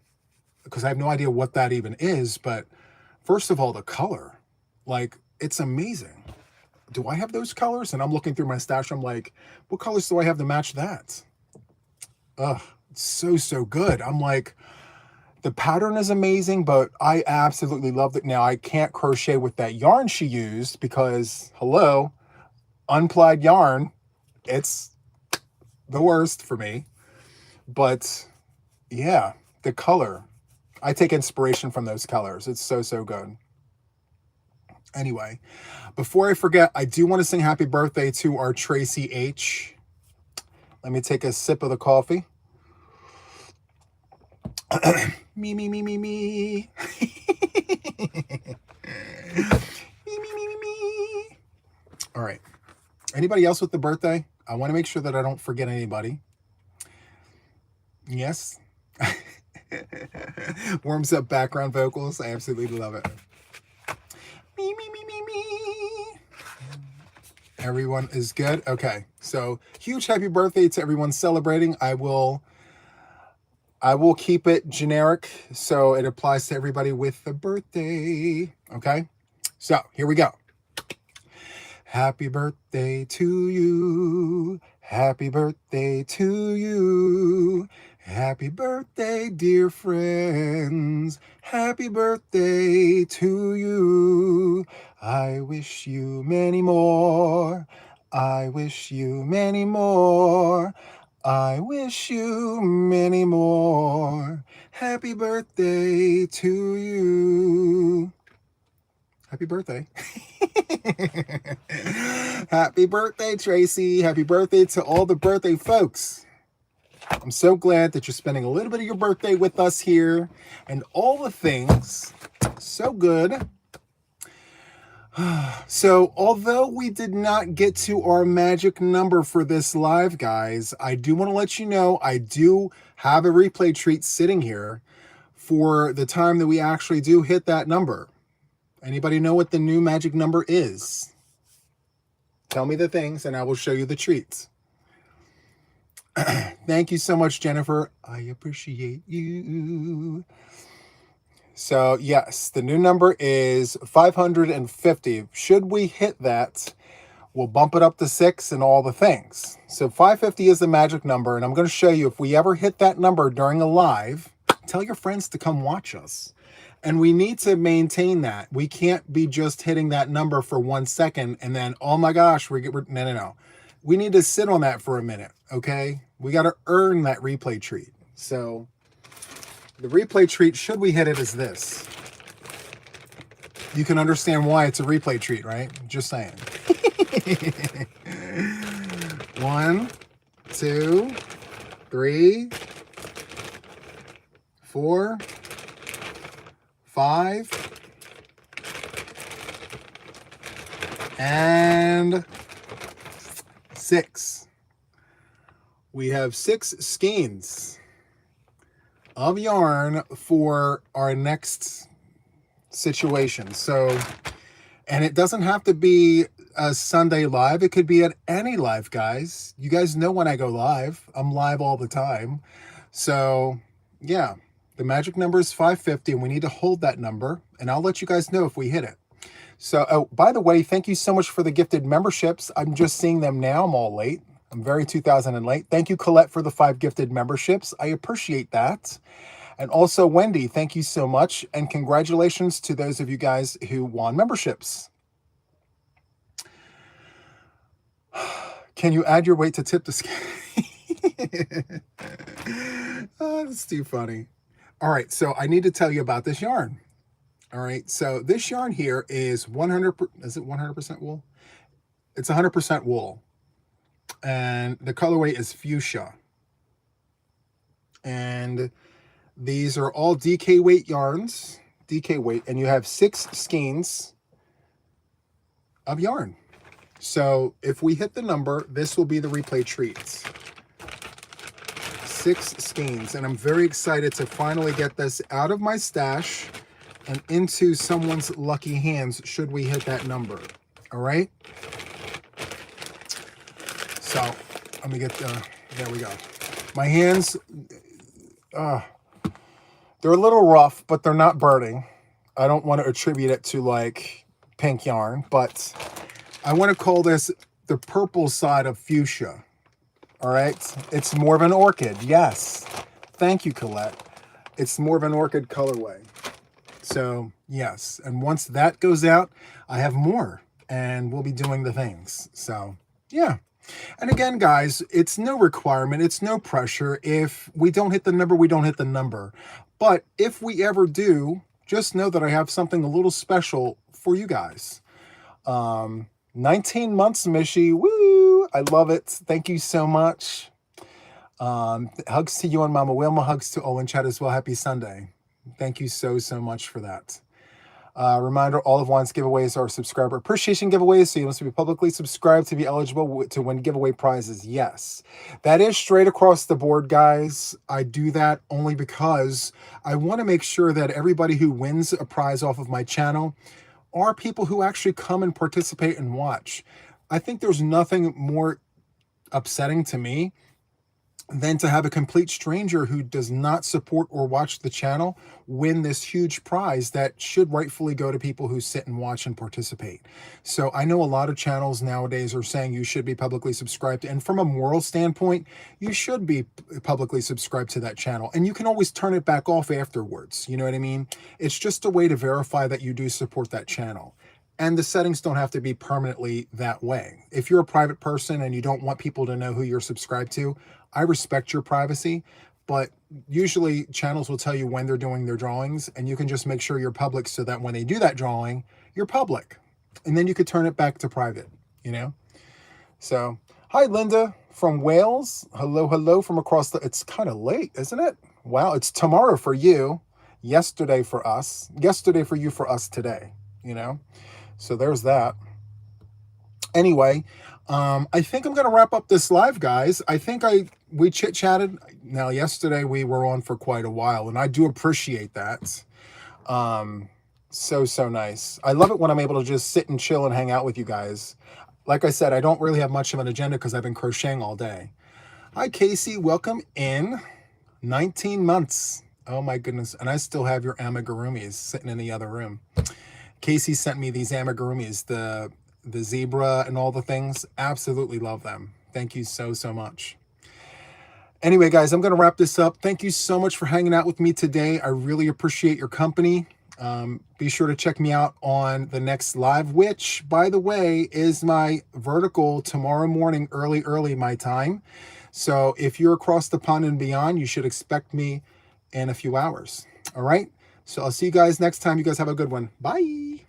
because I have no idea what that even is, but first of all, the color, like, it's amazing. Do I have those colors? And I'm looking through my stash. I'm like, what colors do I have to match that? Ugh, it's so, so good. I'm like, the pattern is amazing, but I absolutely loved it. Now, I can't crochet with that yarn she used because, hello, unplied yarn, it's the worst for me. But yeah, the color, I take inspiration from those colors. It's so, so good. Anyway, before I forget, I do want to sing happy birthday to our Tracy H. Let me take a sip of the coffee. Me, me, me, me, me. Me, me, me, me, me. All right. Anybody else with the birthday? I want to make sure that I don't forget anybody. Yes. Warms up background vocals. I absolutely love it. Me, me, me, me, me. Everyone is good? Okay. So, huge happy birthday to everyone celebrating. I will keep it generic so it applies to everybody with a birthday. Okay? So, here we go. Happy birthday to you. Happy birthday to you. Happy birthday, dear friends. Happy birthday to you. I wish you many more. I wish you many more. I wish you many more. Happy birthday to you. Happy birthday. Happy birthday, Tracy. Happy birthday to all the birthday folks. I'm so glad that you're spending a little bit of your birthday with us here and all the things. So good. So, although we did not get to our magic number for this live, guys, I do want to let you know I do have a replay treat sitting here for the time that we actually do hit that number. Anybody know what the new magic number is? Tell me the things and I will show you the treats. Thank you so much, Jennifer. I appreciate you. So, yes, the new number is 550. Should we hit that, we'll bump it up to 6 and all the things. So 550 is the magic number, and I'm going to show you if we ever hit that number during a live, tell your friends to come watch us. And we need to maintain that. We can't be just hitting that number for 1 second and then, oh my gosh, no. We need to sit on that for a minute, okay? We got to earn that replay treat. So the replay treat, should we hit it, is this. You can understand why it's a replay treat, right? Just saying. 1, 2, 3, 4, 5, and 6. We have 6 skeins of yarn for our next situation. So, and it doesn't have to be a Sunday live. It could be at any live, guys. You guys know when I go live. I'm live all the time. So, yeah, the magic number is 550, and we need to hold that number, and I'll let you guys know if we hit it. So, oh, by the way, thank you so much for the gifted memberships. I'm just seeing them now. I'm all late. I'm very 2000 and late. Thank you, Colette, for the 5 gifted memberships. I appreciate that. And also, Wendy, thank you so much. And congratulations to those of you guys who won memberships. Can you add your weight to tip the scale? Oh, that's too funny. All right, so I need to tell you about this yarn. All right, so this yarn here is 100%, is it 100% wool? It's 100% wool. And the colorway is fuchsia. And these are all DK weight yarns, DK weight, and you have 6 skeins of yarn. So if we hit the number, this will be the replay treats. 6 skeins, and I'm very excited to finally get this out of my stash and into someone's lucky hands should we hit that number. All right, so let me get there we go. My hands, they're a little rough, but they're not burning. I don't want to attribute it to like pink yarn, but I want to call this the purple side of fuchsia. All right, it's more of an orchid. Yes, thank you, Colette. It's more of an orchid colorway. So yes, and once that goes out, I have more, and we'll be doing the things. So yeah, and again, guys, it's no requirement, it's no pressure. If we don't hit the number, we don't hit the number. But if we ever do, just know that I have something a little special for you guys. 19 months, Mishi. Woo! I love it. Thank you so much. Hugs to you and Mama Wilma. Hugs to Owen Chat as well. Happy Sunday. Thank you so much for that. Reminder, all of Juan's giveaways are subscriber appreciation giveaways, so you must be publicly subscribed to be eligible to win giveaway prizes. Yes, that is straight across the board, guys. I do that only because I want to make sure that everybody who wins a prize off of my channel are people who actually come and participate and watch. I think there's nothing more upsetting to me than to have a complete stranger who does not support or watch the channel win this huge prize that should rightfully go to people who sit and watch and participate. So I know a lot of channels nowadays are saying you should be publicly subscribed, and from a moral standpoint, you should be publicly subscribed to that channel, and you can always turn it back off afterwards. You know what I mean? It's just a way to verify that you do support that channel. And the settings don't have to be permanently that way. If you're a private person and you don't want people to know who you're subscribed to, I respect your privacy, but usually channels will tell you when they're doing their drawings, and you can just make sure you're public so that when they do that drawing, you're public. And then you could turn it back to private, you know? So, hi, Linda from Wales. Hello from across the... It's kind of late, isn't it? Wow, it's tomorrow for you, yesterday for us, yesterday for you, for us today, you know? So there's that. Anyway, I think I'm going to wrap up this live, guys. I think we chit-chatted. Now, yesterday we were on for quite a while, and I do appreciate that. So nice. I love it when I'm able to just sit and chill and hang out with you guys. Like I said, I don't really have much of an agenda because I've been crocheting all day. Hi, Casey. Welcome in. 19 months. Oh, my goodness. And I still have your amigurumis sitting in the other room. Casey sent me these amigurumis, the zebra and all the things. Absolutely love them. Thank you so much. Anyway, guys, I'm going to wrap this up. Thank you so much for hanging out with me today. I really appreciate your company. Be sure to check me out on the next live, which, by the way, is my vertical tomorrow morning, early my time. So if you're across the pond and beyond, you should expect me in a few hours. All right? So I'll see you guys next time. You guys have a good one. Bye.